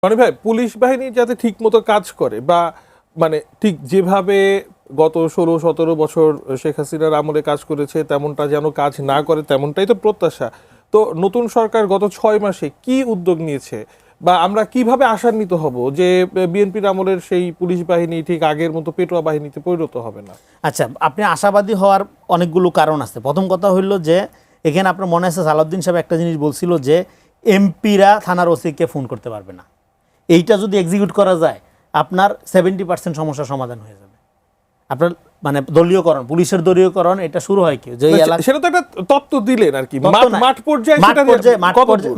মানে ভাই পুলিশ বাহিনী যাতে ঠিক মতো কাজ করে বা মানে ঠিক যেভাবে গত 16-17 বছর শেখ হাসিনার আমলে কাজ করেছে তেমনটা যেন কাজ না করে তেমনটাই তো প্রত্যাশা। তো নতুন সরকার গত 6 মাসে কি উদ্যোগ নিয়েছে বা আমরা কিভাবে আশান্বিত হব যে বিএনপির আমলের সেই পুলিশ বাহিনী ঠিক আগের মতো পেটোয়া বাহিনীতে পরিণত হবে না? আচ্ছা, আপনি আশাবাদী হওয়ার অনেকগুলো কারণ আছে। প্রথম কথা হইল যে এখানে আপনার মনে আছে সালাউদ্দিন সাহেব একটা জিনিস বলছিল যে এমপিরা থানার ওসিকে ফোন করতে পারবে না। এইটা যদি এক্সিকিউট করা যায় আপনার 70% সমস্যার সমাধান হয়ে যাবে। আপনার মানে দলীয়করণ, পুলিশের দলীয়করণ এটা শুরু হয় কি যে সেটা তো একটা তত্ত্ব দিলেন আর কি, মাঠ পর্যায়ে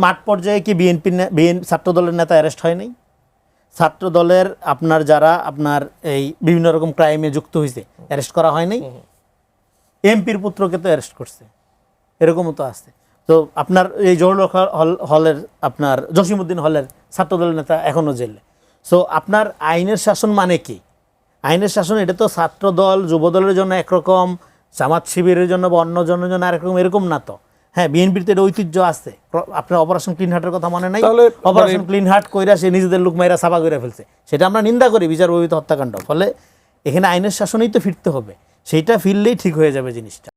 মাঠ পর্যায়ে কি বিএনপি ছাত্র দলের নেতা অ্যারেস্ট হয় নাই? ছাত্র দলের আপনার যারা আপনার এই বিভিন্ন রকম ক্রাইমে যুক্ত হয়েছে অ্যারেস্ট করা হয় নাই? এমপির পুত্রকে তো অ্যারেস্ট করছে, এরকমও তো আছে। তো আপনার এই জহুরুল হলের আপনার জসিমউদ্দিন হলের ছাত্র দলের নেতা এখনও জেলে। সো আপনার আইনের শাসন মানে কি? আইনের শাসন এটা তো ছাত্র দল যুব দলের জন্য একরকম, জামাত শিবিরের জন্য বা অন্য জনের জন্য আরেকরকম, এরকম না তো। হ্যাঁ, বিএনপির তো এটা ঐতিহ্য আছে। আপনার অপারেশন ক্লিন হার্টের কথা মনে নাই? অপারেশন ক্লিন হার্ট কইরা সে নিজেদের লোক মাইরা সাফা করে ফেলছে, সেটা আমরা নিন্দা করি, বিচার বহির্ভূত হত্যাকাণ্ড। ফলে এখানে আইনের শাসনেই তো ফিরতে হবে, সেইটা ফিরলেই ঠিক হয়ে যাবে জিনিসটা।